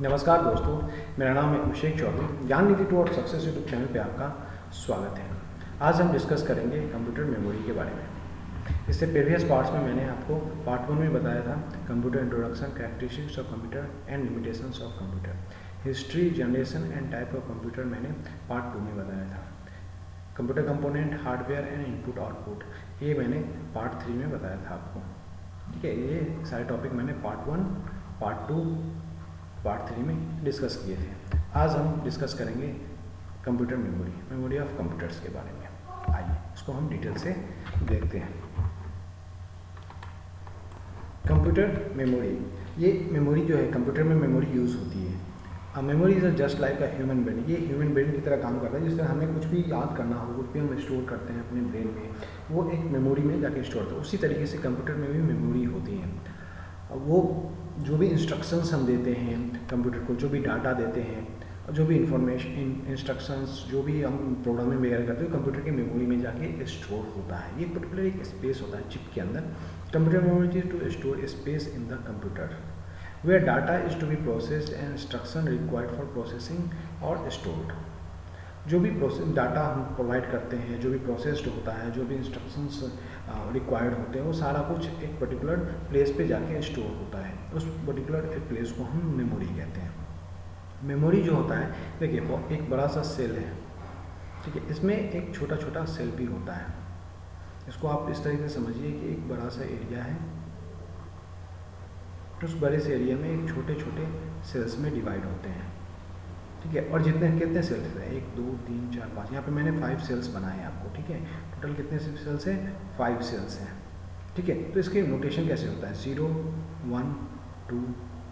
नमस्कार दोस्तों, मेरा नाम है अभिषेक चौधरी। ज्ञान निधि टू और सक्सेस यूट्यूब चैनल पे आपका स्वागत है। आज हम डिस्कस करेंगे कंप्यूटर मेमोरी के बारे में। इससे प्रीवियस पार्ट्स में मैंने आपको पार्ट 1 में बताया था computer introduction, characteristics of computer and limitations of computer, history, generation and type of computer मैंने पार्ट 2 में बताया था। Computer component, hardware and input output, ये मैंने पार्ट 3 में बताया था आपको। ठीक है, ये सारे टॉपिक मैंने पार्ट 1, पार्ट 2, पार्ट 3 में डिस्कस किए थे। आज हम डिस्कस करेंगे कंप्यूटर मेमोरी ऑफ कंप्यूटर्स के बारे में। आइए इसको हम डिटेल से देखते हैं। कंप्यूटर मेमोरी, ये मेमोरी जो है कंप्यूटर में मेमोरी यूज़ होती है। Memory is just like a human brain. ये ह्यूमन ब्रेन की तरह काम करता है। जिससे हमें कुछ भी याद करना हो, कुछ भी हम स्टोर करते हैं अपने ब्रेन में, वो एक मेमोरी में जाके स्टोर होता है। उसी तरीके से कंप्यूटर में भी मेमोरी होती है। वो जो भी इंस्ट्रक्शंस हम देते हैं कंप्यूटर को, जो भी डाटा देते हैं, जो भी इंफॉर्मेशन, इंस्ट्रक्शंस, जो भी हम प्रोग्रामिंग वगैरह करते हैं, कंप्यूटर की मेमोरी में जाके स्टोर होता है। ये पर्टिकुलर एक स्पेस होता है चिप के अंदर। Computer memory is to store space in the computer where data is to be processed and instruction required for processing और स्टोर्ड। जो भी डाटा हम प्रोवाइड करते हैं, जो भी प्रोसेस्ड होता है, जो भी इंस्ट्रक्शंस रिक्वायर्ड होते हैं, वो सारा कुछ एक पर्टिकुलर प्लेस पे जाके स्टोर होता है। उस पर्टिकुलर प्लेस को हम मेमोरी कहते हैं। मेमोरी जो होता है, देखिए वो एक बड़ा सा सेल है, ठीक है, इसमें एक छोटा छोटा सेल भी होता है। इसको आप इस तरीके से समझिए कि एक बड़ा सा एरिया है, उस बड़े से एरिया में एक छोटे छोटे सेल्स में डिवाइड होते हैं, ठीक है। और कितने सेल्स हैं, 1 2 3 4 5, यहाँ पे मैंने 5 सेल्स बनाए हैं आपको, ठीक है। टोटल कितने सेल्स हैं, 5 सेल्स हैं, ठीक है। तो इसके नोटेशन कैसे होता है, 0 1 2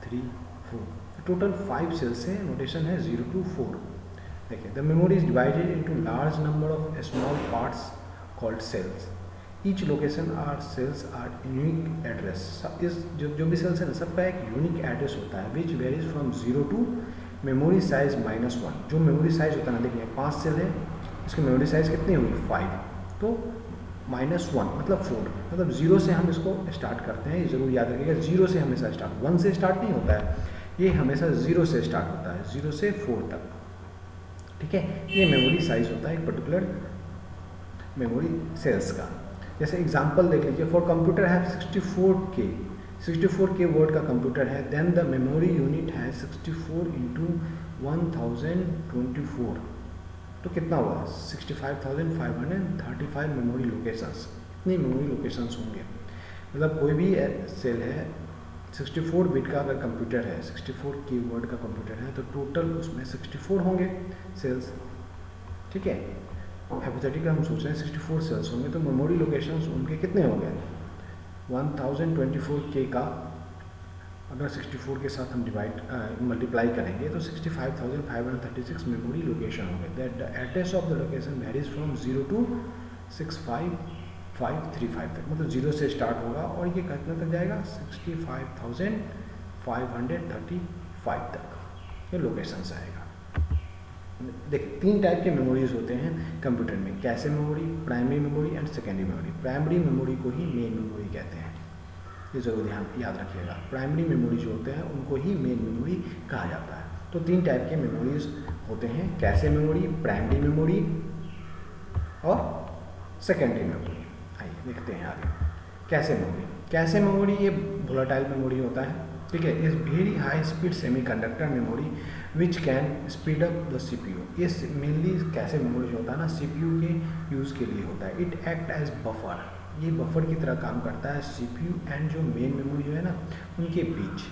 3 4, टोटल 5 सेल्स हैं। नोटेशन है 0 to 4। देखिए, the memory is divided into large number of small parts called cells. Each location are cells are unique address. इस जो भी सेल्स है ना, सबका एक यूनिक एड्रेस होता है, which varies from 0 to memory size -1। जो मेमोरी साइज होता है ना, देखिए 5 सेल है, इसकी मेमोरी साइज कितनी होगी 5, तो -1 मतलब 4, मतलब 0 से हम इसको स्टार्ट करते हैं। ये जरूर याद रखिएगा, 0 से हमेशा स्टार्ट, 1 से स्टार्ट नहीं होता है, ये हमेशा 0 से स्टार्ट होता है, 0 से 4 तक, ठीक है। ये मेमोरी साइज होता है एक पर्टिकुलर मेमोरी सेल्स का। जैसे एग्जाम्पल देख लीजिए, फॉर कंप्यूटर है 64K वर्ड का कंप्यूटर है, देन द मेमोरी यूनिट है 64 × 1024, तो कितना हुआ 65,535 मेमोरी लोकेशंस। इतनी मेमोरी लोकेशंस होंगे, मतलब कोई भी सेल है 64 बिट का अगर कंप्यूटर है, 64K वर्ड का कंप्यूटर है, तो टोटल उसमें 64 होंगे सेल्स, ठीक है। हाइपोथेटिकल हम सोच रहे हैं 64 सेल्स होंगे, तो मेमोरी लोकेशंस उनके कितने हो गए, 1024K का अगर 64 के साथ हम मल्टीप्लाई करेंगे तो 65,536 मेमोरी लोकेशन होंगे। That the address of the location varies from 0 to 65535 तक, मतलब 0 से स्टार्ट होगा और ये कितना तक जाएगा 65,535 तक ये लोकेशंस आएगा। देखिए, 3 टाइप के मेमोरीज होते हैं कंप्यूटर में, cache memory, primary memory and secondary memory. Primary memory को ही मेन मेमोरी कहते हैं, ये जरूर ध्यान याद रखिएगा। प्राइमरी मेमोरी जो होते हैं उनको ही मेन मेमोरी कहा जाता है। तो 3 टाइप के मेमोरीज होते हैं, कैशे मेमोरी, प्राइमरी मेमोरी और सेकेंडरी मेमोरी। आइए देखते हैं आगे। कैशे मेमोरी ये वोलेटाइल मेमोरी होता है, ठीक है। Is very high speed semiconductor memory which can speed up the CPU। ये मेनली कैशे मेमोरी जो होता है ना, CPU के यूज़ के लिए होता है। इट एक्ट एज बफर, ये बफर की तरह काम करता है CPU एंड जो मेन मेमोरी जो है ना उनके बीच।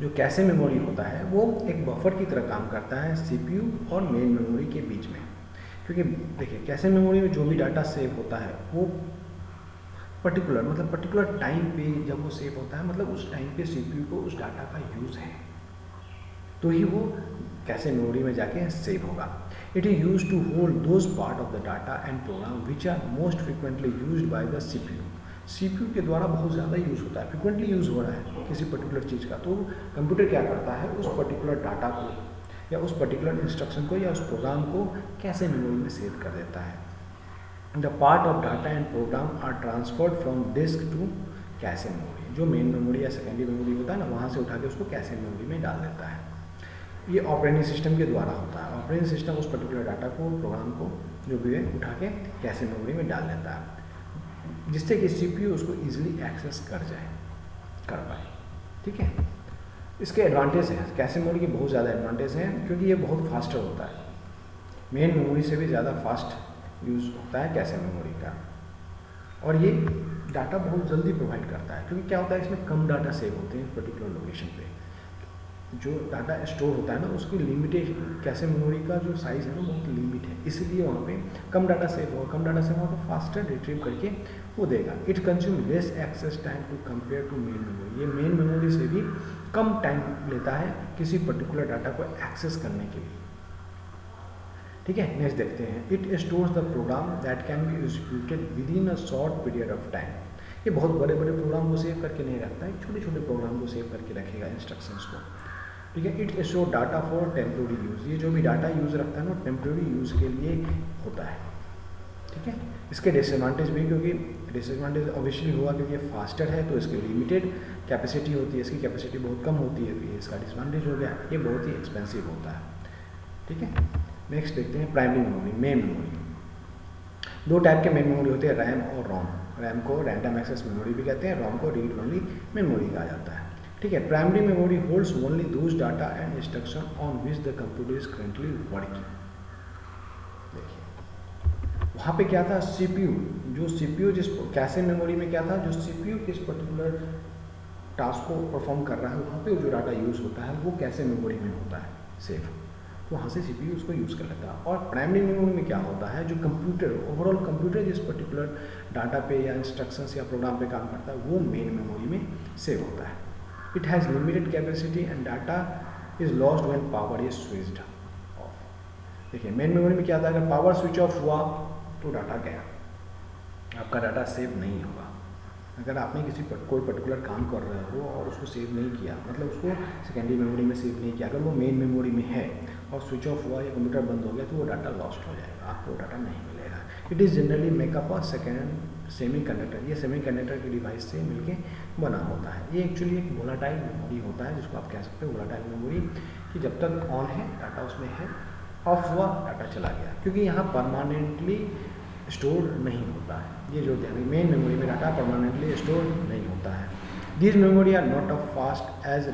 जो कैशे मेमोरी होता है वो एक बफर की तरह काम करता है CPU और मेन मेमोरी के बीच में। क्योंकि देखिए, कैशे मेमोरी में जो भी डाटा सेव होता है वो पर्टिकुलर टाइम पे जब वो सेव होता है, मतलब उस टाइम पे CPU को उस डाटा का यूज़ है, तो ही वो कैशे मेमोरी में जाके सेव होगा। It is use to hold those part of the data and program which are most frequently used by the CPU के द्वारा बहुत ज़्यादा यूज़ होता है, फ्रिक्वेंटली यूज़ हो रहा है किसी पर्टिकुलर चीज़ का, तो कंप्यूटर क्या करता है, उस पर्टिकुलर डाटा को या उस पर्टिकुलर इंस्ट्रक्शन को या उस प्रोग्राम को कैशे मेमोरी में सेव कर देता है। The part of data and program are transferred from disk to cache memory. जो मेन मेमोरी या सेकेंडरी मेमोरी होता है ना, वहाँ से उठा के उसको कैशे मेमोरी में डाल देता है। ये ऑपरेटिंग सिस्टम के द्वारा होता है। ऑपरेटिंग सिस्टम उस पर्टिकुलर डाटा को, प्रोग्राम को जो भी है उठा के कैशे मेमोरी में डाल देता है, जिससे कि सीपीयू उसको इजीली एक्सेस कर पाए। ठीक है, इसके एडवांटेज हैं, कैशे मेमोरी के बहुत ज़्यादा एडवांटेज हैं, क्योंकि ये बहुत फास्टर होता है। मेन मेमोरी से भी ज़्यादा फास्ट यूज़ होता है कैशे मेमोरी का, और ये डाटा बहुत जल्दी प्रोवाइड करता है, क्योंकि क्या होता है इसमें कम डाटा सेव होते हैं पर्टिकुलर लोकेशन पे। जो डाटा स्टोर होता है ना, उसकी लिमिटेशन, कैशे मेमोरी का जो साइज़ है ना बहुत लिमिट है, इसलिए वहाँ पे कम डाटा सेव होगा तो फास्टर रिट्रीव करके वो देगा। It consume less access time to compare to main memory. ये मेन मेमोरी से भी कम टाइम लेता है किसी पर्टिकुलर डाटा को एक्सेस करने के लिए। ठीक है, नेक्स्ट देखते हैं। It stores the program that can be executed within a short period of time. ये बहुत बड़े बड़े प्रोग्राम को सेव करके नहीं रखता है, छोटे छोटे प्रोग्राम को सेव करके रखेगा, इंस्ट्रक्शंस को। ठीक है, it store data for temporary use. ये जो भी डाटा यूज़ रखता है ना, टेम्प्रोरी यूज़ के लिए होता है। ठीक है, इसके डिसएडवांटेज भी, क्योंकि डिसएडवांटेज ऑब्वियसली हुआ क्योंकि ये फास्टर है तो इसकी लिमिटेड कैपेसिटी होती है, इसकी कैपेसिटी बहुत कम होती है, तो ये इसका डिसएडवांटेज हो गया। ये बहुत ही एक्सपेंसिव होता है। ठीक है, नेक्स्ट देखते हैं प्राइमरी मेमोरी, मेन मेमोरी। दो टाइप के मेन मेमोरी होते हैं, रैम और रोम। रैम को रैंडम एक्सेस मेमोरी भी कहते हैं, रोम को रीड ओनली मेमोरी कहा जाता है। ठीक है, primary memory holds only those data and instruction on which the computer is currently working. देखिए वहाँ पे क्या था, सीपीयू, जो सीपीयू जिस कैशे मेमोरी में क्या था, जो सीपीयू किस पर्टिकुलर टास्क को परफॉर्म कर रहा है, वहाँ पे जो डाटा यूज़ होता है वो कैशे मेमोरी में होता है सेव, तो वहाँ से सीपीयू उसको यूज़ कर लेता है। और प्राइमरी मेमोरी में क्या होता है, जो कंप्यूटर, ओवरऑल कंप्यूटर जिस पर्टिकुलर डाटा पे या इंस्ट्रक्शंस या प्रोग्राम पे काम करता है, वो मेन मेमोरी में सेव होता है। It has limited capacity and data is lost when power is switched of. देखिए मेन मेमोरी में क्या था, अगर पावर स्विच ऑफ हुआ तो डाटा गया, आपका डाटा सेव नहीं होगा। अगर आपने कोई पर्टिकुलर काम कर रहे हो और उसको सेव नहीं किया, मतलब उसको सेकेंडरी मेमोरी में सेव नहीं किया, अगर वो मेन मेमोरी में है और स्विच ऑफ हुआ या कंप्यूटर बंद हो गया, तो वो डाटा लॉस्ट हो जाएगा, आपको डाटा नहीं मिलेगा। It is generally makeup a semi conductor. ये सेमी कंडक्टर की डिवाइस से मिलके बना होता है। ये एक्चुअली एक वोलाटाइल मेमोरी होता है, जिसको आप कह सकते हो वोलाटाइल मेमोरी, कि जब तक ऑन है डाटा उसमें है, ऑफ हुआ डाटा चला गया, क्योंकि यहाँ परमानेंटली स्टोर नहीं होता है। ये जो मेन मेमोरी में डाटा परमानेंटली स्टोर नहीं होता है। This memory are not a fast as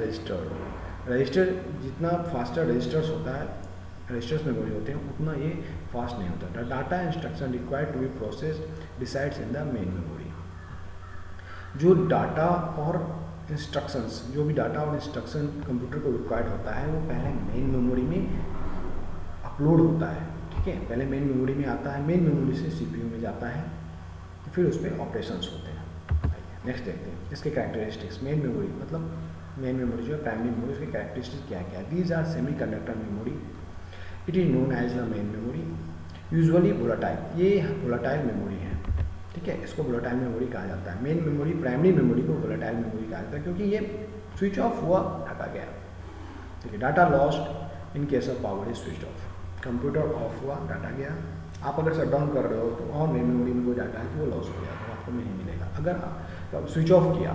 register जितना फास्टर रजिस्टर्स होता है, रजिस्टर्स मेमोरी होते हैं, उतना ये फास्ट नहीं होता। The data instruction required to be processed decides in the main memory. जो डाटा और इंस्ट्रक्शंस, जो भी डाटा और इंस्ट्रक्शन कंप्यूटर को रिक्वायर्ड होता है, वो पहले मेन मेमोरी में अपलोड होता है। ठीक है, पहले मेन मेमोरी में आता है, मेन मेमोरी से सीपीयू में जाता है, फिर उस पर ऑपरेशंस होते हैं। नेक्स्ट देखते हैं इसके कैरेक्टरिस्टिक्स। मेन मेमोरी मतलब मेन मेमोरी जो है प्राइमरी मेमोरी, उसके कैरेक्टरिस्टिक्स क्या क्या है। These are semiconductor memory, it is known as the main memory, usually volatile. ये वोलाटाइल मेमोरी है। ठीक है, इसको वोलाटाइल मेमोरी कहा जाता है। मेन मेमोरी, प्राइमरी मेमोरी को वोलाटाइल मेमोरी कहा जाता है, क्योंकि ये स्विच ऑफ हुआ डाटा गया। ठीक है, data lost in case of power is switch of. Computer of हुआ डाटा गया। आप अगर शट डाउन कर रहे हो तो और मेन मेमोरी में कोई डाटा है तो वो लॉस हो गया, तो आपको नहीं मिलेगा। अगर आप स्विच ऑफ किया,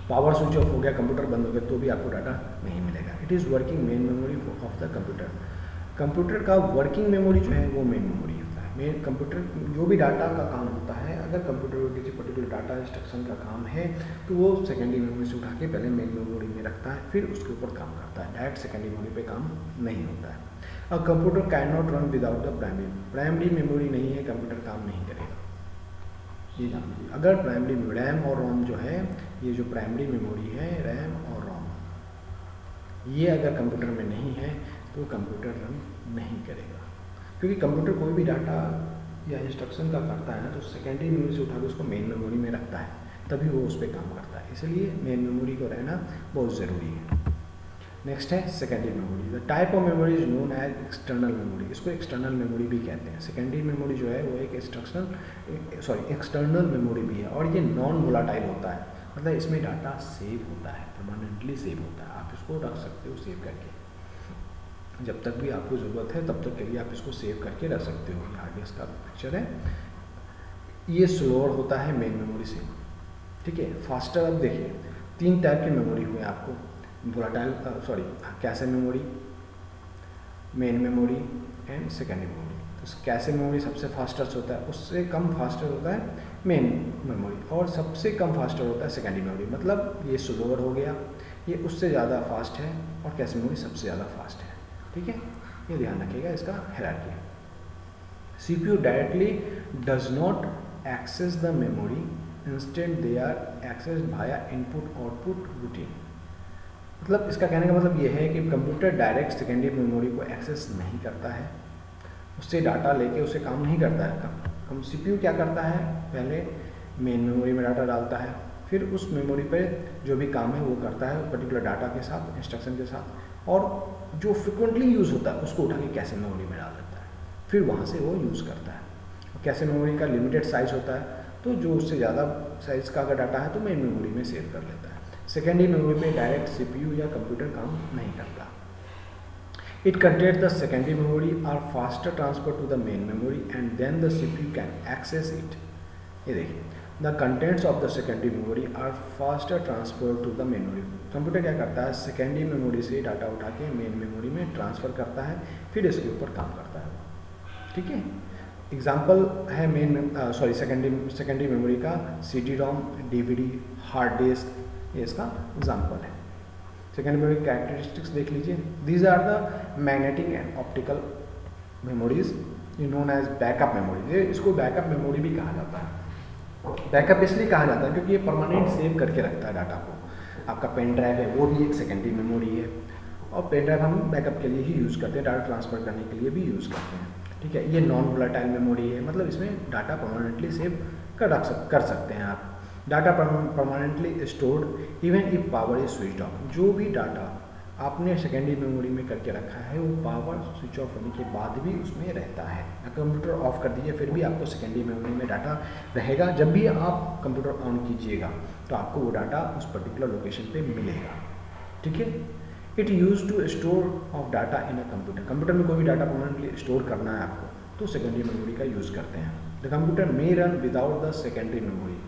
पावर स्विच ऑफ हो गया, कंप्यूटर बंद हो गया, तो भी आपको डाटा नहीं मिलेगा। It is working main memory of the computer. Computer का वर्किंग मेमोरी जो है वो मेन मेमोरी होता है। मेन कंप्यूटर जो भी डाटा का काम होता है, अगर कंप्यूटर को किसी पर्टिकुलर डाटा इंस्ट्रक्शन का काम है तो वो सेकेंडरी मेमोरी से उठा के पहले मेन मेमोरी में रखता है, फिर उसके ऊपर काम करता है। डायरेक्ट सेकेंडरी मेमोरी पे काम नहीं होता है। और computer can not run without the primary memory नहीं है, कंप्यूटर काम नहीं करेगा। ये जान लीजिए, अगर प्राइमरी रैम और रोम जो है, ये जो प्राइमरी मेमोरी है रैम और रोम, ये अगर कंप्यूटर में नहीं है तो कंप्यूटर रन नहीं करेगा। क्योंकि कंप्यूटर कोई भी डाटा या इंस्ट्रक्शन का करता है ना, तो सेकेंडरी मेमोरी से उठा के उसको मेन मेमोरी में रखता है, तभी वो उस पर काम करता है। इसलिए मेन मेमोरी को रहना बहुत ज़रूरी है। नेक्स्ट है secondary memory. The type of memory is known as external memory. इसको एक्सटर्नल मेमोरी भी कहते हैं। सेकेंडरी मेमोरी जो है वो एक एक्सटर्नल मेमोरी भी है, और ये नॉन वोलाटाइल होता है, मतलब इसमें डाटा सेव होता है, परमानेंटली सेव होता है। आप इसको रख सकते हो सेव करके, जब तक भी आपको ज़रूरत है तब तक के लिए आप इसको सेव करके रख सकते हो। ये हार्ड डिस्क का पिक्चर है। ये स्लोअर होता है मेन मेमोरी से, ठीक है। फास्टर, अब देखिए 3 टाइप की मेमोरी हुई आपको, volatile cache memory, main memory and secondary memory. तो कैशे मेमोरी सबसे फास्टेस्ट होता है, उससे कम फास्टर होता है मेन मेमोरी, और सबसे कम फास्टर होता है सेकेंडरी मेमोरी। मतलब ये स्लोअर हो गया, ये उससे ज़्यादा फास्ट है, और कैशे मेमोरी सबसे ज़्यादा फास्ट है। ठीक है, ये ध्यान रखिएगा इसका hierarchy. CPU directly does not access the memory, instant they are accessed भाया इनपुट आउटपुट रूटीन। मतलब इसका कहने का मतलब ये है कि कंप्यूटर डायरेक्ट सेकेंडरी मेमोरी को एक्सेस नहीं करता है, उससे डाटा लेके उसे काम नहीं करता है। हम CPU क्या करता है, पहले मेन मेमोरी में डाटा डालता है, फिर उस मेमोरी पे जो भी काम है वो करता है पर्टिकुलर डाटा के साथ, इंस्ट्रक्शन के साथ, और जो फ्रिक्वेंटली यूज़ होता है उसको उठा के कैशे मेमोरी में डाल देता है, फिर वहाँ से वो यूज़ करता है। कैशे मेमोरी का लिमिटेड साइज़ होता है, तो जो उससे ज़्यादा साइज़ का अगर डाटा है तो मेन मेमोरी में सेव कर लेता है। सेकेंडरी मेमोरी में डायरेक्ट CPU या कंप्यूटर काम नहीं करता। It contains the secondary memory or faster transfer to the main memory and then the CPU can access it. ये देखिए, the contents of the secondary memory are faster transfer to the main memory. Computer क्या करता है, secondary memory से data उठा के main memory में transfer करता है, फिर इसके ऊपर काम करता है। ठीक है, एग्जाम्पल है सेकेंडरी मेमोरी का CD-ROM, DVD, हार्ड डिस्क, ये इसका एग्जाम्पल है। सेकेंडरी मेमोरी कैरेक्टरिस्टिक्स देख लीजिए। These are the magnetic and optical memories known as backup memory. ये इसको बैकअप मेमोरी भी कहा जाता है। बैकअप इसलिए कहा जाता है क्योंकि ये परमानेंट सेव करके रखता है डाटा को। आपका पेन ड्राइव है वो भी एक सेकेंडरी मेमोरी है, और पेन ड्राइव हम बैकअप के लिए ही यूज़ करते हैं, डाटा ट्रांसफ़र करने के लिए भी यूज़ करते हैं। ठीक है, ये नॉन वोलाटाइल मेमोरी है, मतलब इसमें डाटा परमानेंटली सेव कर सकते हैं आप। Data permanently stored even if power is switch of. जो भी डाटा आपने सेकेंडरी मेमोरी में करके रखा है वो पावर स्विच ऑफ होने के बाद भी उसमें रहता है। कंप्यूटर ऑफ कर दीजिए फिर भी आपको सेकेंडरी मेमोरी में डाटा रहेगा। जब भी आप कंप्यूटर ऑन कीजिएगा तो आपको वो डाटा उस पर्टिकुलर लोकेशन पे मिलेगा। ठीक है, it use to store of data in a computer. Computer में कोई भी डाटा परमानेंटली स्टोर करना है आपको तो सेकेंडरी मेमोरी का यूज़ करते हैं। The computer may run without the secondary memory.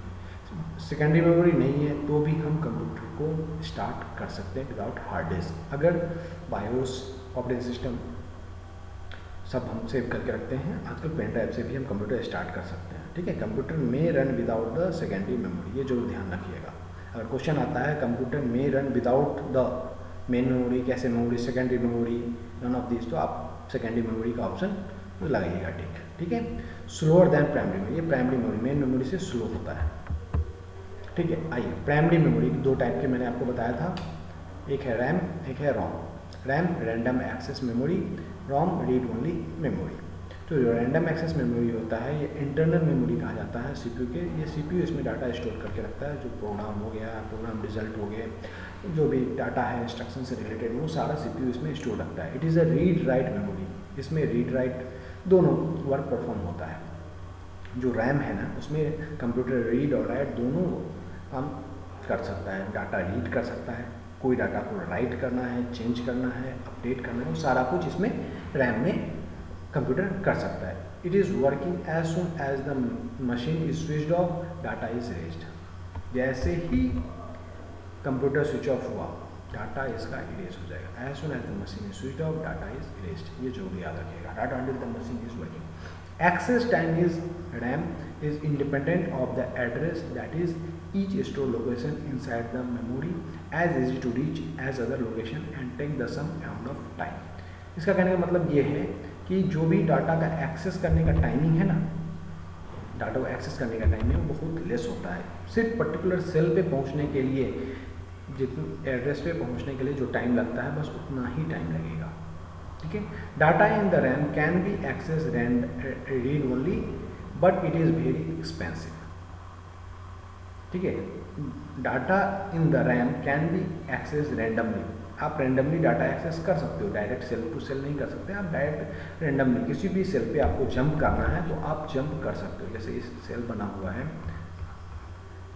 Secondary memory नहीं है तो भी हम कंप्यूटर को स्टार्ट कर सकते हैं विदाउट हार्ड डिस्क। अगर बायोस ऑपरेटिंग सिस्टम सब हम सेव करके रखते हैं, आजकल पेन ड्राइव से भी हम कंप्यूटर स्टार्ट कर सकते हैं। ठीक है, कंप्यूटर में run without the secondary memory, ये जरूर ध्यान रखिएगा। अगर क्वेश्चन आता है कंप्यूटर में run without the main memory, कैसे memory, secondary memory, none of this, तो आप सेकेंडरी मेमोरी का ऑप्शन लगाइएगा। ठीक है, स्लोअर देन प्राइमरी में, ये प्राइमरी मेमोरी मेन मेमोरी से स्लो होता है। ठीक है, आइए प्राइमरी मेमोरी दो टाइप के मैंने आपको बताया था, एक है रैम, एक है रोम। रैम रैंडम एक्सेस मेमोरी, रोम रीड ओनली मेमोरी। तो जो रैंडम एक्सेस मेमोरी होता है ये इंटरनल मेमोरी कहा जाता है CPU के। ये CPU इसमें डाटा स्टोर करके रखता है, जो प्रोग्राम हो गया, प्रोग्राम रिजल्ट हो गए, जो भी डाटा है इंस्ट्रक्शन से रिलेटेड वो सारा CPU इसमें स्टोर रखता है। It is a read write memory, इसमें रीड राइट दोनों वर्क परफॉर्म होता है। जो रैम है ना उसमें कंप्यूटर रीड और राइट दोनों काम कर सकता है, डाटा रीड कर सकता है, कोई डाटा को राइट करना है, चेंज करना है, अपडेट करना है, वो सारा कुछ इसमें रैम में कंप्यूटर कर सकता है। It is working as soon as the machine is switched off, data is erased. जैसे ही कंप्यूटर स्विच ऑफ हुआ डाटा इसका इरेज हो जाएगा। As soon as the machine is switched off, data is erased. ये जरूर याद रखिएगा, data until the machine is working. Access time is RAM is independent of the address, that is each store location inside the memory as easy to reach as other location and take the same amount of time। इसका कहने का मतलब ये है कि जो भी data का एक्सेस करने का टाइमिंग है ना, डाटा को एक्सेस करने का टाइम है वो बहुत लेस होता है। सिर्फ पर्टिकुलर सेल पे पहुंचने के लिए, जितने एड्रेस पे पहुंचने के लिए जो टाइम लगता है बस उतना ही टाइम लगेगा। ठीक है, data in the RAM can be access read only but it is very expensive. ठीक है, data in the RAM can be access randomly. आप रैंडमली डाटा एक्सेस कर सकते हो, डायरेक्ट सेल टू सेल नहीं कर सकते। आप डायरेक्ट रैंडमली किसी भी सेल पे आपको जंप करना है तो आप जंप कर सकते हो। जैसे इस सेल बना हुआ है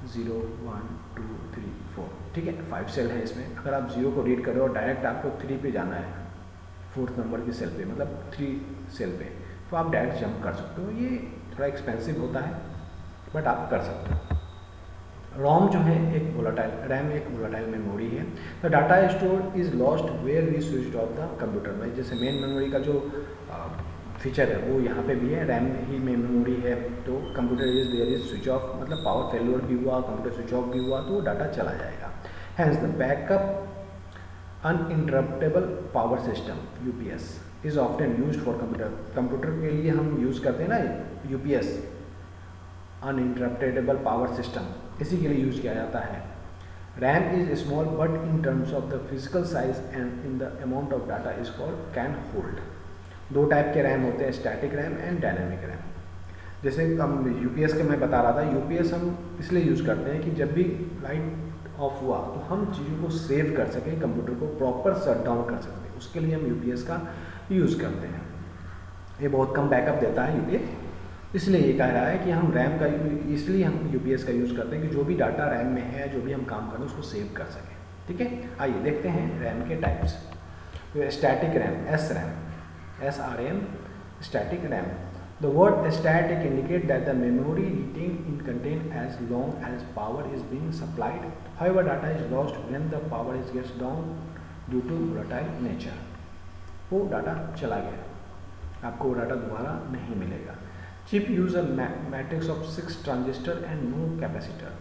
0 1 2 3 4, ठीक है, 5 सेल है इसमें। अगर आप 0 को रीड करो और डायरेक्ट आपको 3 पे जाना है, 4th नंबर की सेल पे, मतलब 3 सेल पे, तो आप डायरेक्ट जंप कर सकते हो। ये थोड़ा एक्सपेंसिव होता है बट आप कर सकते हो। रोम जो है एक वोलाटाइल, रैम एक वोलाटाइल मेमोरी है। The data store is lost where we switch off the computer में, जैसे मेन मेमोरी का जो फीचर है वो यहाँ पे भी है, रैम ही मेमोरी है, तो computer is there is switch off, मतलब पावर फेलियर भी हुआ, कंप्यूटर स्विच ऑफ भी हुआ तो वो डाटा चला जाएगा। Hence the backup uninterruptible power system UPS is often used for computer. Computer के लिए हम यूज़ करते हैं ना यूपीएस, अनइंटरप्टेबल पावर सिस्टम, इसी के लिए यूज़ किया जाता है। RAM is small but in terms of the physical size and in the amount of data is called can hold. दो टाइप के रैम होते हैं, static RAM and dynamic RAM. जैसे हम यूपीएस के मैं बता रहा था, यूपीएस हम इसलिए यूज़ करते हैं कि जब भी लाइट ऑफ हुआ तो हम चीज़ों को सेव कर सकें, कंप्यूटर को प्रॉपर शट डाउन कर सकते हैं, उसके लिए हम यूपीएस का यूज़ करते हैं। ये बहुत कम बैकअप देता है यूपीएस, इसलिए ये कह रहा है कि हम रैम का, इसलिए हम यूपीएस का यूज़ करते हैं कि जो भी डाटा रैम में है, जो भी हम काम करें उसको सेव कर सकें। ठीक है, आइए देखते हैं रैम के टाइप्स। तो static RAM, S RAM, SRAM, static RAM. The word static indicates that the memory retained in content as long as power is being supplied. However, data is lost when the power is gets down due to volatile nature. वो data चला गया, आपको वो data दोबारा नहीं मिलेगा। Chip use a matrix of 6 transistor and no capacitor.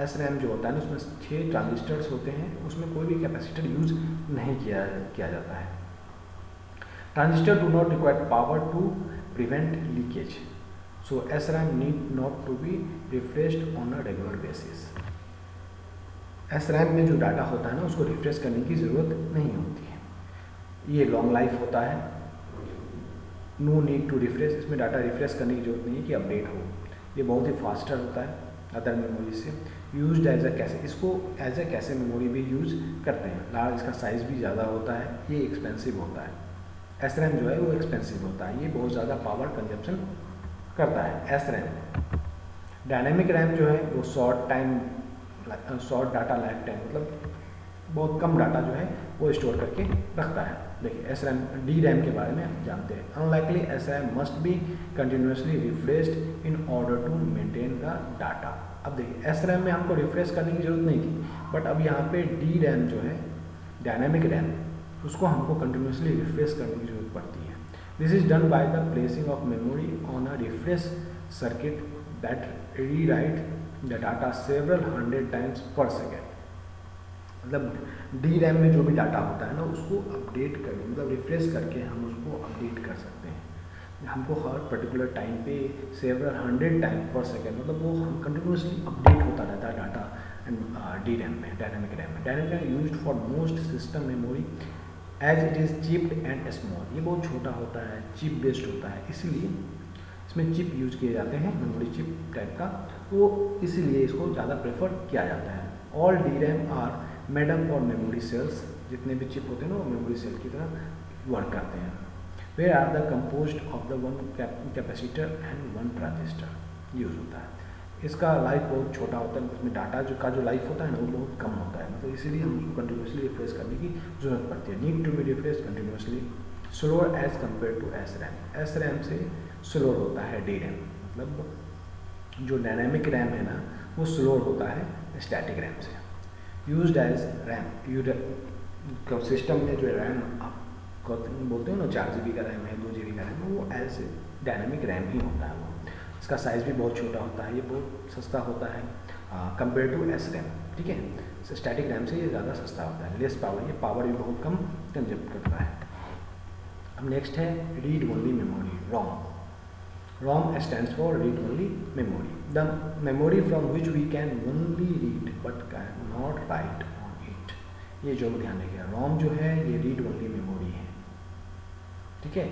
SRAM जो होता है ना, उसमें 6 ट्रांजिस्टर्स होते हैं, उसमें कोई भी कैपेसिटर यूज नहीं किया जाता है। Transistor do not require power to prevent leakage, so SRAM need not to be refreshed on a regular basis. SRAM में जो डाटा होता है ना, उसको रिफ्रेश करने की ज़रूरत नहीं होती है, ये लॉन्ग लाइफ होता है। नो नीड टू रिफ्रेश, इसमें डाटा रिफ्रेश करने की जरूरत नहीं है कि अपडेट हो, ये बहुत ही फास्टर होता है अदर मेमोरी से। यूज्ड एज अ कैसे, इसको एज अ कैसे मेमोरी भी यूज़ करते हैं। लार्ज, इसका साइज़ भी ज़्यादा होता है, ये एक्सपेंसिव होता है। SRAM जो है वो एक्सपेंसिव होता है, ये बहुत ज़्यादा पावर कंजप्शन करता है SRAM। डायनेमिक रैम जो है वो शॉर्ट डाटा लाइफ टाइम, मतलब बहुत कम डाटा जो है वो स्टोर करके रखता है। देखिए SRAM, DRAM के बारे में हम जानते हैं। Unlikely SRAM must be continuously refreshed in order to maintain the data. अब देखिए SRAM में हमको रिफ्रेश करने की जरूरत नहीं थी, बट अब यहाँ पे DRAM जो है, डायनेमिक रैम, उसको हमको कंटिन्यूसली रिफ्रेश करने की जरूरत पड़ती है। This is done by the placing of memory on a refresh circuit that rewrite the data several 100 times पर सेकेंड। मतलब DRAM में जो भी डाटा होता है ना, उसको अपडेट करने, मतलब रिफ्रेश करके हम उसको अपडेट कर सकते हैं। हमको हर पर्टिकुलर टाइम पे सेवरल 100 टाइम पर सेकेंड, मतलब वो हम कंटिन्यूसली अपडेट होता रहता है डाटा DRAM में, डायनेमिक रैम में। Dynamic RAM used for most system memory as it is chipped and small, ये बहुत छोटा होता है, चिप बेस्ड होता है, इसीलिए इसमें चिप यूज किए जाते हैं, मेमोरी चिप टाइप का, वो इसीलिए इसको ज़्यादा प्रेफर किया जाता है। All DRAM are made up और मेमोरी सेल्स, जितने भी चिप होते हैं ना वो मेमोरी सेल की तरह वर्क करते हैं। Where are the composed of the 1 capacitor and 1 transistor use होता है। इसका लाइफ बहुत छोटा होता है, उसमें डाटा जो लाइफ होता है ना वो बहुत कम होता है, मतलब इसीलिए हम उसको कंटिन्यूसली रिफ्रेश करने की जरूरत पड़ती है। Need to be refresh continuously, slower as compare to SRAM। SRAM से स्लोअर होता है DRAM, मतलब जो डायनेमिक रैम है ना वो स्लोअर होता है स्टैटिक रैम से। यूज्ड एज रैम, सिस्टम में जो रैम आप बोलते हो ना 4 GB का रैम है, 2 GB का रैम है, वो एज डायनेमिक रैम ही होता है। वो इसका साइज़ भी बहुत छोटा होता है, ये बहुत सस्ता होता है कंपेयर टू SRAM। ठीक है, स्टैटिक रैम से ये ज़्यादा सस्ता होता है, लेस पावर, ये पावर भी बहुत कम कंज्यूम करता है। अब नेक्स्ट है read only memory, ROM। ROM stands for read only memory, the memory from which we can only read but can not write on it. ये जो ध्यान रखिएगा, ROM जो है ये रीड ओनली मेमोरी है। ठीक है,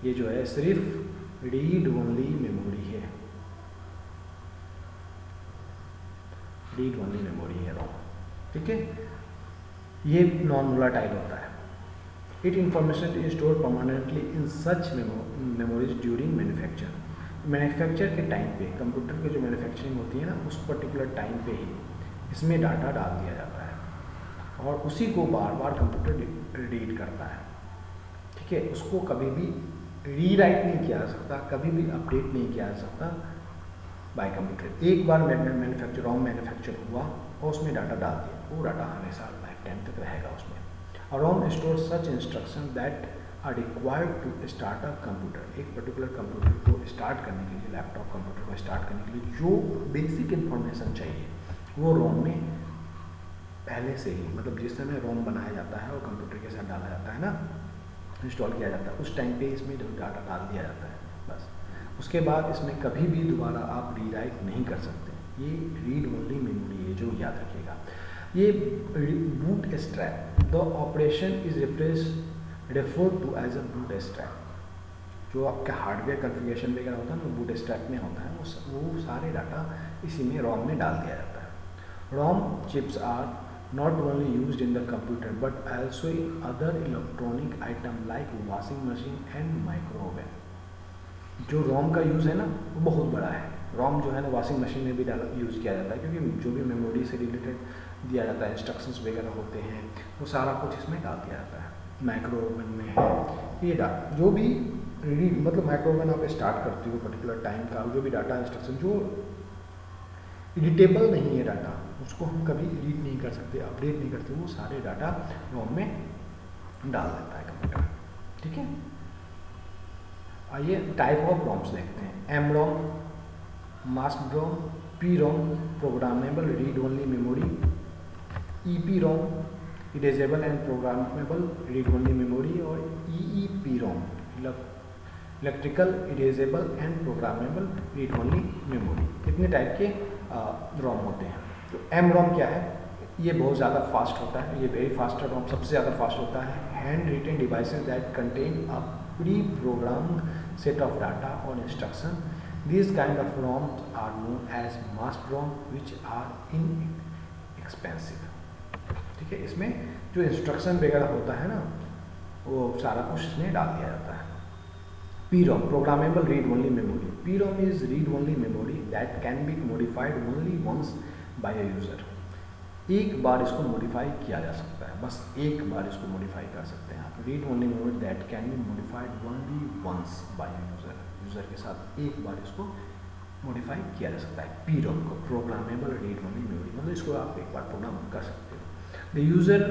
ये जो है सिर्फ रीड ओनली मेमोरी है, रीड ओनली मेमोरी है ROM। ठीक है, ये नॉन वोलाटाइल होता है। It information is store permanently in such memories during manufacture. Manufacture के टाइम पे, कंप्यूटर की जो मैन्युफैक्चरिंग होती है ना, उस पर्टिकुलर टाइम पे ही इसमें डाटा डाल दिया जाता है और उसी को बार बार कंप्यूटर रीड करता है। ठीक है, उसको कभी भी रीराइट नहीं किया जा सकता, कभी भी अपडेट नहीं किया जा सकता, बाय कंप्यूटर। एक बार मैन्युफैक्चर रॉम मैन्युफैक्चर हुआ और उसमें डाटा डाल दिया, वो डाटा हमेशा लाइफ टाइम तक रहेगा उसमें। और ROM store such instruction that are required to start a computer. एक पर्टिकुलर कंप्यूटर को स्टार्ट करने के लिए, लैपटॉप कंप्यूटर को स्टार्ट करने के लिए जो बेसिक इन्फॉर्मेशन चाहिए वो रोम में पहले से ही, मतलब जिस समय रोम बनाया जाता है और कंप्यूटर के साथ डाला जाता है ना, इंस्टॉल किया जाता है, उस टाइम पे इसमें जो डाटा डाल दिया जाता है बस। उसके बाद इसमें कभी भी दोबारा आप रीराइट नहीं कर सकते। ये रीड ओनली मेमोरी है, जो याद रखिएगा। ये bootstrap, the operation is referred to as a bootstrap. जो आपका हार्डवेयर कॉन्फ़िगरेशन वगैरह होता है ना, बूट स्ट्रैप में होता है, वो सारे डाटा इसी में रोम में डाल दिया जाता है। ROM chips are not only used in the computer but also in other electronic item like washing machine and microwave। जो रोम का यूज़ है ना वो बहुत बड़ा है। रोम जो है ना वॉशिंग मशीन में भी यूज़ किया जाता है, क्योंकि जो भी मेमोरी से रिलेटेड दिया जाता है, इंस्ट्रक्शंस वगैरह होते हैं, वो सारा कुछ इसमें डाल दिया जाता है। माइक्रोवेव में है ये डाटा, जो भी रीड मतलब माइक्रोवेव आप स्टार्ट करते हो पर्टिकुलर टाइम का, जो भी डाटा इंस्ट्रक्शन जो एडिटेबल नहीं है डाटा, उसको हम कभी रीड नहीं कर सकते, अपडेट नहीं करते, वो सारे डाटा रोम में डाल देता है कंप्यूटर। ठीक है, आइए टाइप ऑफ रोम्स देखते हैं। M ROM, mask ROM, P ROM programmable read only memory, E P ROM erasable and programmable read only memory, और E P ROM electrical erasable and programmable read only memory. इतने type के ROM होते हैं। तो M रोम क्या है, ये बहुत ज़्यादा फास्ट होता है, ये वेरी फास्ट रोम सबसे ज़्यादा फास्ट होता है। Hand written devices that contain a pre programmed set of data और instruction, this kind of ROMs are known as mask ROM which are inexpensive. ठीक है, इसमें जो इंस्ट्रक्शन वगैरह होता है ना, वो सारा कुछ इसमें डाल दिया जाता है। PROM programmable read only memory, PROM is read only memory that can be modified only once by a user. एक बार इसको मॉडिफाई किया जा सकता है, बस एक बार इसको मॉडिफाई कर सकते हैं आप। Read only memory that can be modified only once by a user, user के साथ एक बार इसको मॉडिफाई किया जा सकता है। PROM को प्रोग्रामेबल रीड ओनली मेमोरी, मतलब इसको आप एक बार प्रोग्राम कर सकते हो। The user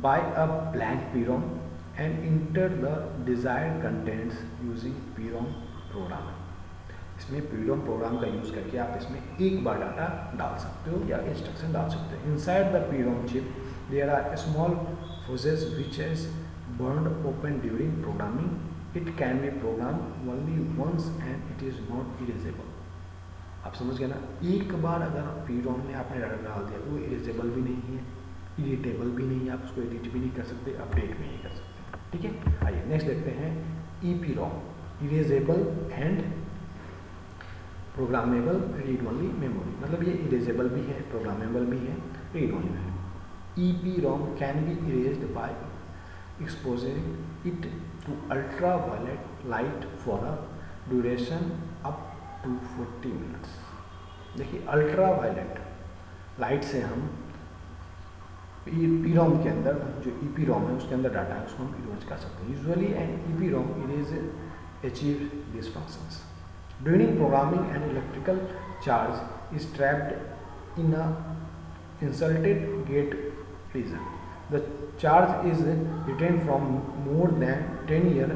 by a blank PROM and enter the desired contents using PROM program। इसमें PROM प्रोग्राम का यूज़ करके आप इसमें एक बार डाटा डाल सकते हो या इंस्ट्रक्शन डाल सकते हो। Inside the PROM chip there are small fuses which is burned open during programming। it can be programmed only once and it is not erasable। आप समझ गए ना, एक बार अगर PROM में आपने डाटा डाल दिया तो वो इरेजेबल भी नहीं है, एडिटेबल भी नहीं है, आप उसको एडिट भी नहीं कर सकते, अपडेट भी नहीं कर सकते। ठीक है, आइए नेक्स्ट देखते हैं EPROM, erasable and programmable read only memory. मतलब ये इरेजेबल भी है, प्रोग्रामेबल भी है, read only memory. EPROM can be erased by exposing it to ultraviolet light for a duration up to 40 minutes. देखिए अल्ट्रा वायलेट लाइट से हम PROM के अंदर जो EPROM है उसके अंदर डाटा है उसको हम इरेज कर सकते हैं। Usually an EPROM erase achieve this functions during programming and electrical charge is trapped in a insulated gate region. The charge is retain from more than 10 year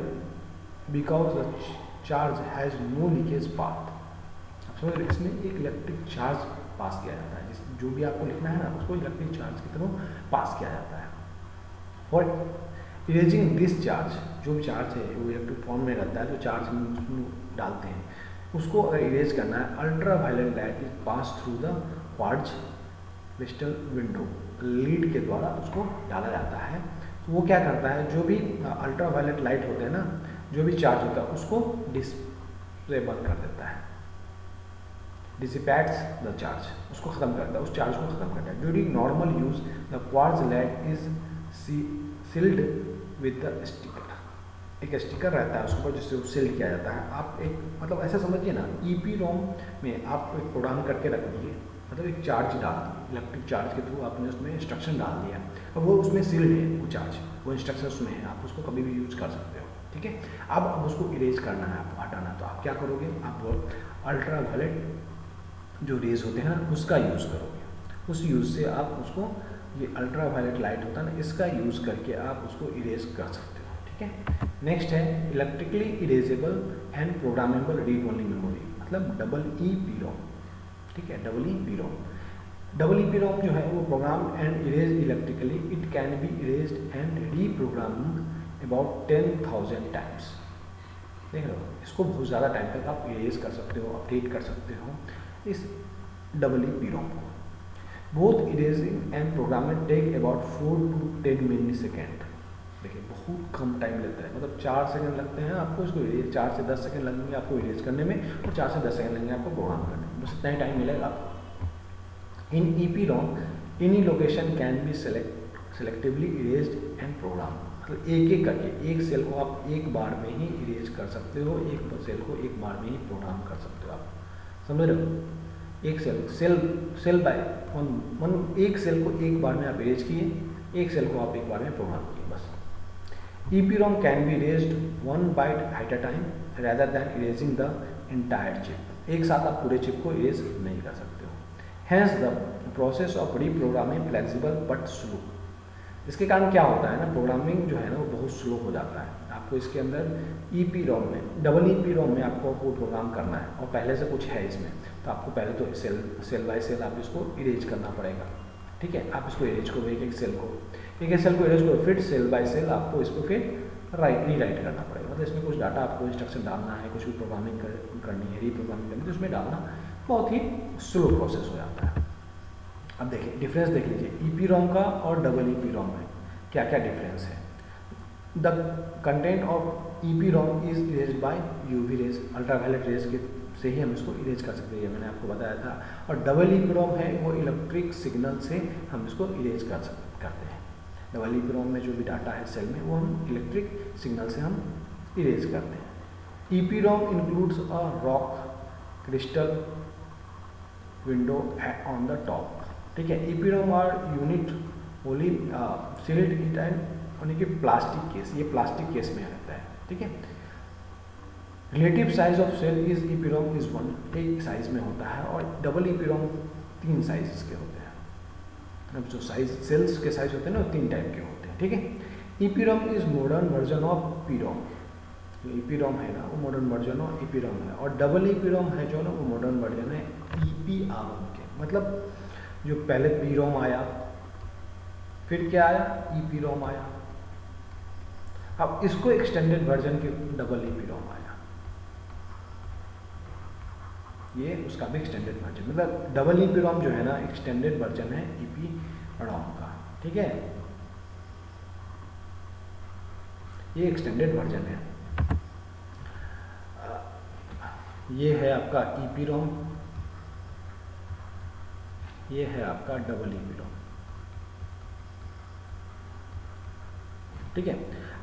because the charge has no leakage path. समझ रहे, इसमें एक electric charge पास किया जाता है, जो भी आपको लिखना है ना उसको इलेक्ट्रिक चार्ज की तरह पास किया जाता है। फॉर इरेजिंग दिस चार्ज, जो भी चार्ज है वो इलेक्ट्रिक फॉर्म में रहता है, जो चार्ज हम उसमें डालते हैं उसको अगर इरेज करना है, ultraviolet light is pass through the quartz crystal window, lead के द्वारा उसको डाला जाता है। तो वो क्या करता है, जो भी अल्ट्रा वायलेट लाइट होते हैं ना, जो भी चार्ज होता है उसको डिसेबल कर देता है, डिसिपेट्स द चार्ज, उसको ख़त्म करता है, उस चार्ज को ख़त्म करता है। During normal use the quartz light is sealed with the sticker. एक स्टिकर रहता है उसके ऊपर जिससे वो सील किया जाता है। आप एक मतलब ऐसा समझिए ना, EPROM में आप एक प्रोग्राम करके रख दीजिए, मतलब एक चार्ज डाल दिए, इलेक्ट्रिक चार्ज के थ्रू आपने उसमें इंस्ट्रक्शन डाल दिया और वो उसमें सील्ड है, वो चार्ज, वो इंस्ट्रक्शन उसमें है, आप उसको कभी भी यूज़ कर सकते हो। ठीक है, अब उसको इरेज करना है, आपको हटाना, तो आप क्या करोगे, आप अल्ट्रा वायलेट जो रेज होते हैं ना उसका यूज़ करोगे, उस यूज़ से आप उसको, ये अल्ट्रा वायलेट लाइट होता है ना, इसका यूज़ करके आप उसको इरेज कर सकते हो। ठीक है, नेक्स्ट है electrically erasable and programmable read only memory, मतलब डबल ई पी रोम। ठीक है, double E P ROM. Double E P ROM जो है वो program and erase electrically, it can be erased and reprogrammed about 10,000 times. देख रहे हो, इसको बहुत ज़्यादा टाइम तक आप इरेज कर सकते हो, अपडेट कर सकते हो इस डबल ई पी रोम को। Both erasing and programming take about 4 to 10 millisecond. देखिए बहुत कम टाइम लगता है, मतलब 4 सेकंड लगते हैं आपको इसको इरेज, 4 से 10 सेकंड लगेंगे आपको इरेज करने में, और 4 से 10 सेकंड लगेंगे आपको प्रोग्राम करने में, बस इतना ही टाइम मिलेगा आपको। In E P ROM any location can be selectively erased and program, मतलब एक एक करके एक सेल को आप एक बार में ही इरेज कर सकते हो, एक सेल को एक बार में ही प्रोग्राम कर सकते हो। आप समझ रहे हो, एक सेल बाय वन, एक सेल को एक बार में आप इरेज किए, एक सेल को आप एक बार में प्रोग्राम किए, बस। EPROM can be erased 1 byte at a time rather than erasing the entire chip। एक साथ आप पूरे चिप को इरेज नहीं कर सकते हो। Hence the process of reprogramming flexible but slow। इसके कारण क्या होता है ना, प्रोग्रामिंग जो है ना वो बहुत स्लो हो जाता है। आपको इसके अंदर EPROM में, डबल EPROM में आपको कोई प्रोग्राम करना है और पहले से कुछ है इसमें, तो आपको पहले तो सेल बाय सेल आप इसको इरेज करना पड़ेगा। ठीक है, आप इसको इरेज करो, एक एक सेल को इरेज करो, फिर सेल बाय सेल आपको इसको फिर रीराइट करना पड़ेगा। मतलब इसमें कुछ डाटा आपको इंस्ट्रक्शन डालना है, कुछ भी प्रोग्रामिंग करनी है, रीप्रोग्रामिंग करनी है, तो उसमें डालना बहुत ही स्लो प्रोसेस हो जाता है। अब देखिए डिफरेंस देख लीजिए, EPROM का और डबल EPROM में क्या क्या डिफरेंस है। The content of EPROM is erased by UV rays, ultraviolet rays के से ही हम इसको इरेज कर सकते हैं, ये मैंने आपको बताया था। और डबल EPROM है वो इलेक्ट्रिक सिग्नल से हम इसको इरेज करते हैं। डबल EPROM में जो भी डाटा है सेल में वो हम इलेक्ट्रिक सिग्नल से हम इरेज करते हैं। EPROM includes a rock crystal window on the top. ठीक है, EPROM are unit only sealed it and यानी कि प्लास्टिक केस, ये प्लास्टिक केस में रहता है। ठीक है, relative size of cell is EPROM is 1, एक साइज में होता है, और डबल EPROM 3 साइज के होते हैं। अब जो साइज सेल्स के साइज होते हैं ना वो 3 टाइप के होते हैं। ठीक है, EPROM is modern version of PROM। जो EPROM है ना वो मॉडर्न वर्जन ऑफ EPROM है, और डबल EPROM है जो ना वो मॉडर्न वर्जन है EPROM के। मतलब जो पहले PROM आया, फिर क्या आया, EPROM आया, अब इसको एक्सटेंडेड वर्जन के डबल EPROM आया, ये उसका भी एक्सटेंडेड वर्जन, मतलब डबल EPROM जो है ना एक्सटेंडेड वर्जन है EPROM का। ठीक है, ये एक्सटेंडेड वर्जन है। ये है आपका EPROM, ये है आपका डबल EPROM। ठीक है,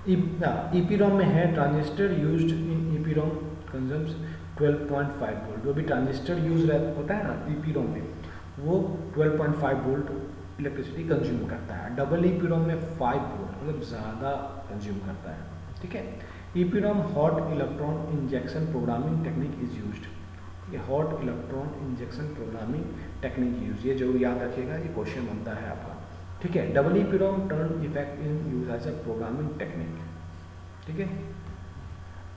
EPROM में है transistor used in EPROM consumes 12.5 volt. जो भी ट्रांजिस्टर यूज होता है ना EPROM में, वो 12.5 वोल्ट इलेक्ट्रिसिटी कंज्यूम करता है। डबल EPROM में 5 वोल्ट, मतलब ज़्यादा कंज्यूम करता है। ठीक है, EPROM hot electron injection programming technique is used. ये hot electron injection programming technique use, ये जो याद रखिएगा, ये क्वेश्चन बनता है आपका। ठीक है, double EPROM turn effect in use as a programming technique. ठीक है,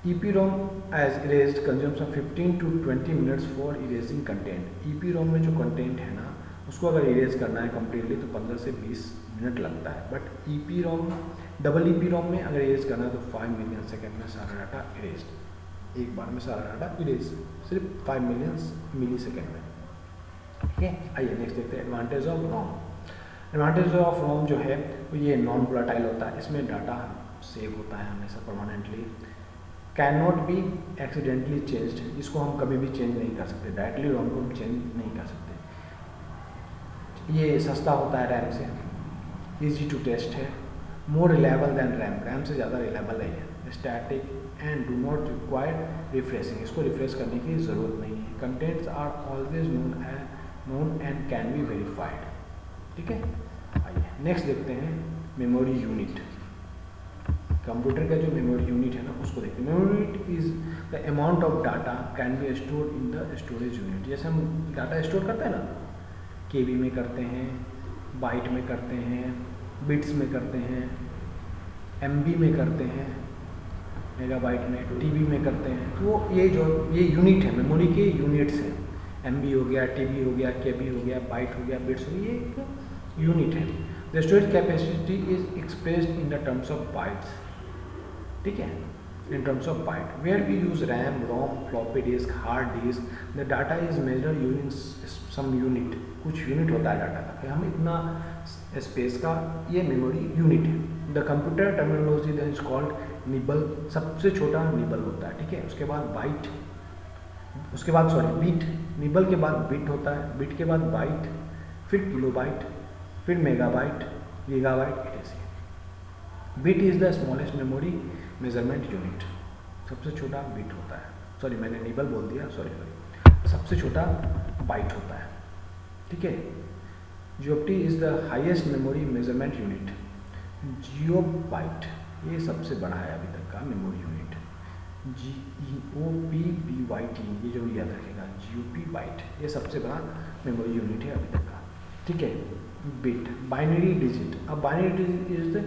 EPROM as erased consumes 15 to 20 minutes for erasing content। EPROM में जो कंटेंट है ना उसको अगर इरेज करना है कम्प्लीटली तो 15 से 20 मिनट लगता है, बट EPROM डबल EPROM में अगर इरेज करना है तो 5 मिलियन सेकेंड में सारा डाटा इरेज, एक बार में सारा डाटा इरेज, सिर्फ 5 मिलियन मिली सेकेंड में। ठीक है, आइए नेक्स्ट देखते हैं advantage of ROM। Advantage of ROM जो है वो ये नॉन वोलेटाइल होता है, इसमें डाटा सेव होता है हमेशा permanently. Can not be accidentally changed, इसको हम कभी भी चेंज नहीं कर सकते, डायरेक्टली ROM को हम चेंज नहीं कर सकते। ये सस्ता होता है रैम से, इजी टू टेस्ट है, मोर रिलायबल दैन रैम से ज़्यादा रिलायबल है। Static and do not require refreshing, इसको रिफ्रेश करने की ज़रूरत नहीं है। Contents are always known and can be verified. ठीक है, आइए नेक्स्ट देखते हैं मेमोरी यूनिट। कंप्यूटर का जो मेमोरी यूनिट है ना उसको देखते हैं। Memory unit is the amount of data can B store in the storage unit. जैसे हम डाटा स्टोर करते हैं ना, केबी में करते हैं, बाइट में करते हैं, बिट्स में करते हैं, एमबी में करते हैं, मेगाबाइट में, टीबी में करते हैं। तो ये यूनिट है, मेमोरी के यूनिट्स हैं। एमबी हो गया, टीबी हो गया, केबी हो गया, बाइट हो गया, बिट्स हो गया, ये एक यूनिट है। The storage capacity is expressed in the terms of bytes, ठीक है, in terms of byte, where we use RAM, ROM, floppy disk, hard disk, the data is measured using some unit, कुछ unit होता है data का, हम इतना space का, ये मेमोरी यूनिट है। The computer terminology then is called nibble, सबसे छोटा निबल होता है, ठीक है। उसके बाद बाइट, उसके बाद बिट, निबल के बाद बिट होता है, बिट के बाद बाइट, फिर किलोबाइट, फिर मेगाबाइट, गीगाबाइट, ऐसे। Bit is the smallest memory measurement unit, सबसे छोटा बिट होता है, सॉरी मैंने निबल बोल दिया, सॉरी, सबसे छोटा बाइट होता है, ठीक है। Geopbyte is the highest memory measurement unit. Geopbyte ये सबसे बड़ा है अभी तक का मेमोरी यूनिट। GEOPBYT, ये जो याद रखेगा, GOP बाइट, ये सबसे बड़ा मेमोरी यूनिट है अभी तक का, ठीक है। बिट, बाइनरी डिजिट, अब binary digit is the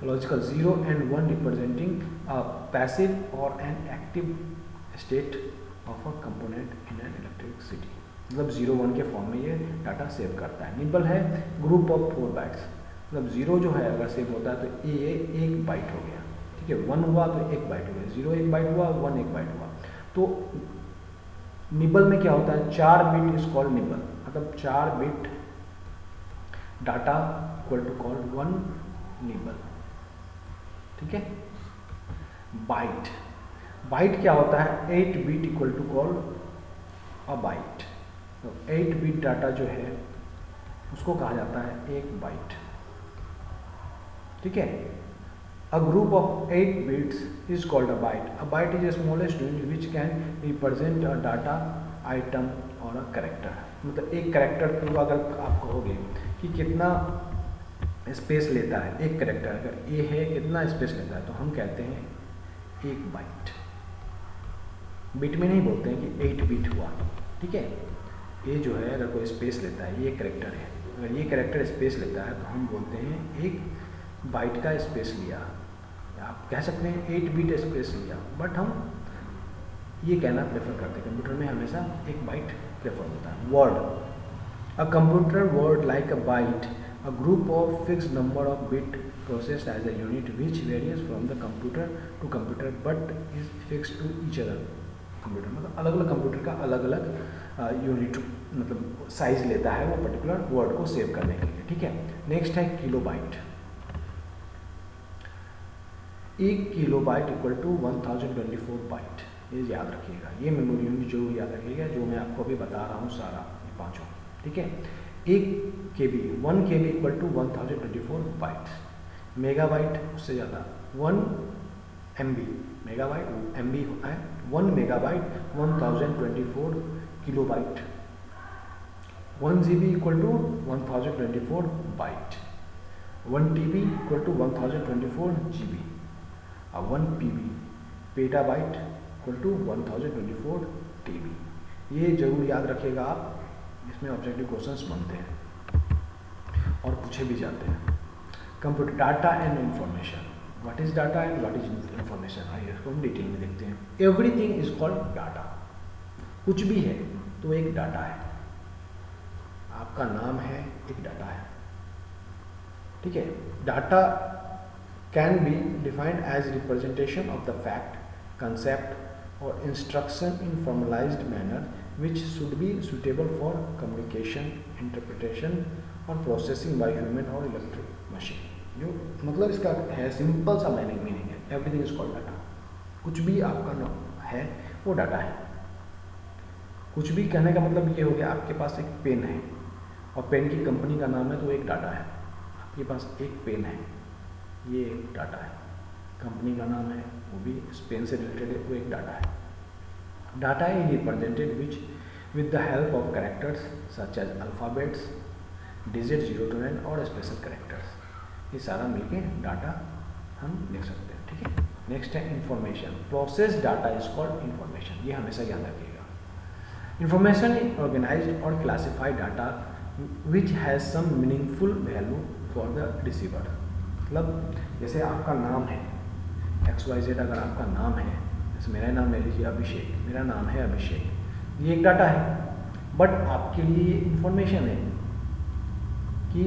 logical 0 and 1 representing a passive or an active state of a component in an electricity, मतलब 0 1 के फॉर्म में ये डाटा सेव करता है। निबल है ग्रुप ऑफ 4 बाइट्स, मतलब 0 जो है अगर सेव होता है तो ये 1 बाइट हो गया, ठीक है। 1 हुआ तो 1 बाइट हो गया, 0 1 बाइट हुआ, 1 1 बाइट हुआ। तो निबल में क्या होता है, 4 बिट इज कॉल्ड निबल, मतलब 4 bit data equal to called 1 nibble, ठीक है। बाइट, बाइट क्या होता है, 8 bit equal to call a byte. तो 8 बिट डाटा जो है उसको कहा जाता है 1 बाइट, ठीक है। A group of 8 bits is called a byte. A byte is a smallest unit which can represent a data item और अ कैरेक्टर, मतलब एक कैरेक्टर को अगर आप कहोगे कि कितना स्पेस लेता है एक कैरेक्टर, अगर ए है कितना स्पेस लेता है, तो हम कहते हैं 1 बाइट। बिट में नहीं बोलते हैं कि 8 बिट हुआ, ठीक है। ए जो है अगर कोई स्पेस लेता है, ये कैरेक्टर है, अगर ये कैरेक्टर स्पेस लेता है तो हम बोलते हैं 1 बाइट का स्पेस लिया। आप कह सकते हैं 8 बिट स्पेस लिया, बट हम ये कहना प्रेफर करते हैं, कंप्यूटर में हमेशा 1 बाइट प्रेफर होता है। Word, a computer word like a byte, a group of fixed number of bit processed as a unit which varies from the computer to computer but is fixed to each other computer, मतलब अलग अलग computer का अलग अलग unit, मतलब size लेता है वो पर्टिकुलर वर्ड को सेव करने के लिए, ठीक है। नेक्स्ट है kilobyte. 1 kilobyte equal to 1024 byte, ये याद रखिएगा, ये मेमोरी यूनिट जो याद रखिएगा, जो मैं आपको अभी बता रहा हूँ सारा, ये पाँचों, ठीक है। 1 KB 1 KB equal to 1024 bytes. Megabyte उससे ज़्यादा, 1 MB, मेगाबाइट MB होता है, 1 megabyte 1024 kilobyte. 1 GB equal to 1024 byte. 1 TB equal to 1024 GB। और 1 PB petabyte equal to 1024 TB। ये जरूर याद रखिएगा आप, इसमें ऑब्जेक्टिव क्वेश्चंस बनते हैं और पूछे भी जाते हैं। Computer data and information, what is data and what is information, आइए इसको हम डिटेल में देखते हैं। एवरीथिंग इज कॉल्ड डाटा, कुछ भी है तो एक डाटा है, आपका नाम है एक डाटा है, ठीक है। Data can be defined as representation of the fact, concept और instruction in formalised manner which should be suitable for communication, interpretation और processing by human और electric machine। जो मतलब इसका है सिंपल सा मीनिंग है, एवरीथिंग इज कॉल्ड डाटा, कुछ भी आपका नाम है वो डाटा है। कुछ भी कहने का मतलब ये हो गया, आपके पास एक पेन है और पेन की कंपनी का नाम है तो एक डाटा है। आपके पास एक पेन है, ये एक डाटा है, कंपनी का नाम है वो भी इस पेन से रिलेटेड है, वो एक डाटा है। Data is represented which with the help of characters such as alphabets, digit 0 to 9 और special characters, ये सारा मिलके डाटा हम लिख सकते हैं, ठीक है। नेक्स्ट है information. Process data is called information, ये हमेशा याद रखिएगा। इंफॉर्मेशन ऑर्गेनाइज्ड और classified data which has some meaningful value for the receiver. मतलब जैसे आपका नाम है XYZ, अगर आपका नाम है, जैसे मेरा नाम ले लीजिए अभिषेक, मेरा नाम है अभिषेक, ये एक डाटा है, बट आपके लिए ये इंफॉर्मेशन है कि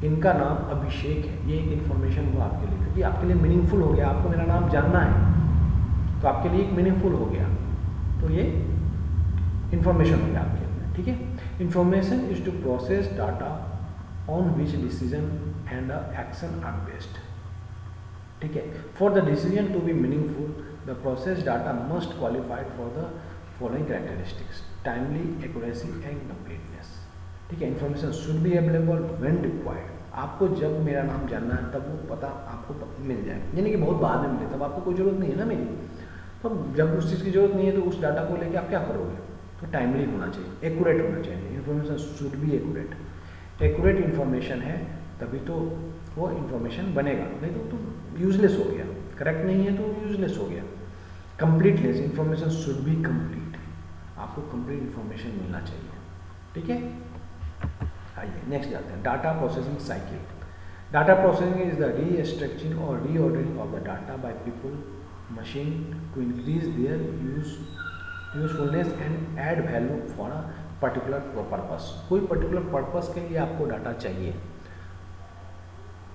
इनका नाम अभिषेक है, ये एक इन्फॉर्मेशन हुआ आपके लिए, क्योंकि आपके लिए मीनिंगफुल हो गया, आपको मेरा नाम जानना है तो आपके लिए एक मीनिंगफुल हो गया, तो ये इन्फॉर्मेशन हो गया आपके लिए, ठीक है। Information is to process data on which decision and action are based, ठीक है। For the decision to be meaningful the process data must qualified for the following characteristics: timely, accuracy and completeness, ठीक है। Information should be available when required, आपको जब मेरा नाम जानना है तब वो पता आपको मिल जाए, यानी कि बहुत बाद में मिले, तब आपको कोई ज़रूरत नहीं है ना मेरी, तो जब उस चीज़ की ज़रूरत नहीं है तो उस डाटा को लेके आप क्या करोगे, तो टाइमली होना चाहिए, एक्यूरेट होना चाहिए, information should be accurate. Accurate information है तभी तो वो इन्फॉर्मेशन बनेगा, नहीं तो यूजलेस हो गया, करेक्ट नहीं है तो यूजलेस हो गया। Completeness, information should be complete, आपको कंप्लीट इन्फॉर्मेशन मिलना चाहिए, ठीक है। आइए नेक्स्ट जाते हैं, data processing cycle. Data processing is the restructuring और reordering of the data by people machine to increase their usefulness and add value for a particular purpose. कोई पर्टिकुलर पर्पस के लिए आपको डाटा चाहिए,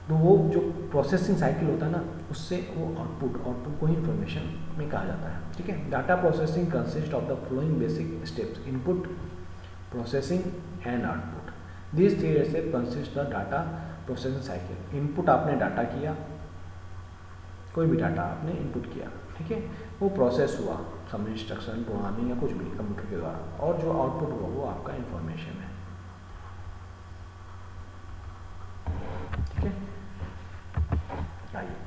तो वो जो प्रोसेसिंग साइकिल होता है ना, उससे वो आउटपुट को ही इंफॉर्मेशन में कहा जाता है, ठीक है। Data processing consist of the flowing basic steps: input, processing and output. This three step consist the data processing cycle. Input आपने डाटा किया, कोई भी डाटा आपने इनपुट किया, ठीक है, वो प्रोसेस हुआ, सम इंस्ट्रक्शन, प्रोग्रामिंग या कुछ भी कंप्यूटर के द्वारा, और जो आउटपुट हुआ वो आपका इंफॉर्मेशन है, ठीक है।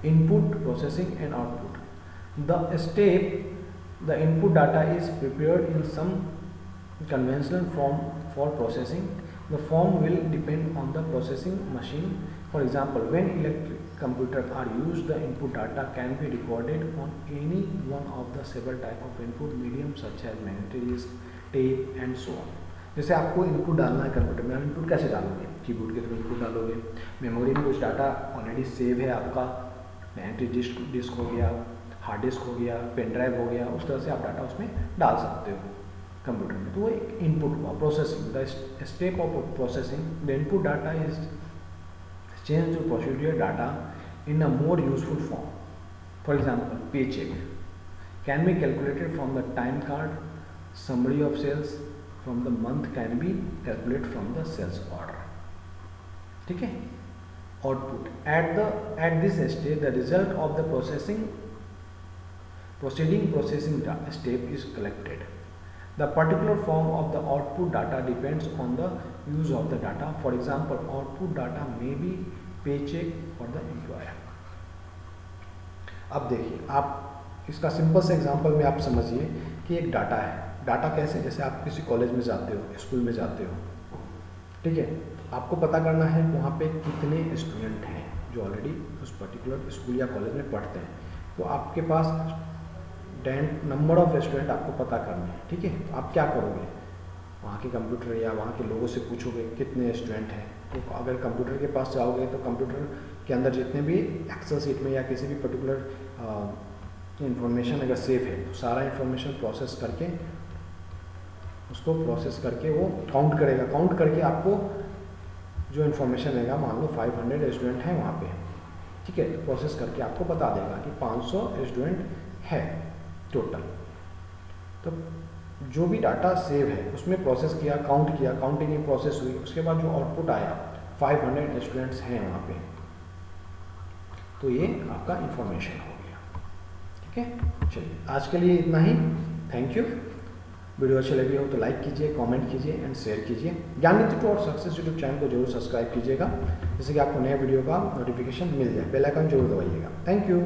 Input, processing and output. The step the input data is prepared in some conventional form for processing. The form will depend on the processing machine. For example, when electric computers are used, the input data can be recorded on any one of the several type of input mediums such as magnetic disk, tape and so on. जैसे आपको input डालना है computer में, आप input कैसे डालोगे, keyboard के through input डालोगे, मेमोरी में कुछ डाटा ऑलरेडी सेव है आपका, मैग्नेटिक डिस्क हो गया, हार्ड डिस्क हो गया, पेन ड्राइव हो गया, उस तरह से आप डाटा उसमें डाल सकते हो कंप्यूटर में, तो वो एक इनपुट हुआ। Processing, the step of processing, the input data is change to procedure data in a more useful form. For example, pay cheque can be calculated from the time card, summary of sales from the month can be calculate from the sales order, ठीक है। Output, at this stage the result of the processing step is collected. The particular form of the output data depends on the use of the data. For example, output data may be paycheck for the employer. अब देखिए, आप इसका simple से example में आप समझिए कि एक डाटा है। डाटा कैसे, जैसे आप किसी कॉलेज में जाते हो, स्कूल में जाते हो, ठीक है, आपको पता करना है वहाँ पे कितने स्टूडेंट हैं जो ऑलरेडी उस पर्टिकुलर स्कूल या कॉलेज में पढ़ते हैं, तो आपके पास नंबर ऑफ स्टूडेंट आपको पता करने हैं, ठीक है। तो आप क्या करोगे, वहाँ के कंप्यूटर या वहाँ के लोगों से पूछोगे कितने स्टूडेंट हैं, तो अगर कंप्यूटर के पास जाओगे तो कंप्यूटर के अंदर जितने भी एक्सेल शीट में या किसी भी पर्टिकुलर इंफॉर्मेशन अगर सेव है, तो सारा इंफॉर्मेशन प्रोसेस करके उसको प्रोसेस करके वो काउंट करेगा, काउंट करके आपको जो इन्फॉर्मेशन देगा, मान लो 500 स्टूडेंट हैं वहाँ पे, ठीक है, तो प्रोसेस करके आपको बता देगा कि 500 स्टूडेंट है टोटल। तो जो भी डाटा सेव है उसमें प्रोसेस किया, काउंटिंग प्रोसेस हुई, उसके बाद जो आउटपुट आया 500 स्टूडेंट्स हैं वहाँ पे, तो ये आपका इंफॉर्मेशन हो गया, ठीक है। चलिए आज के लिए इतना ही, थैंक यू। वीडियो अच्छी लगी हो तो लाइक कीजिए, कमेंट कीजिए एंड शेयर कीजिए। ज्ञाननीति टू और सक्सेस यूट्यूब चैनल को जरूर सब्सक्राइब कीजिएगा, जिससे कि आपको नए वीडियो का नोटिफिकेशन मिल जाए। बेल आइकन जरूर दबाइएगा। Thank you.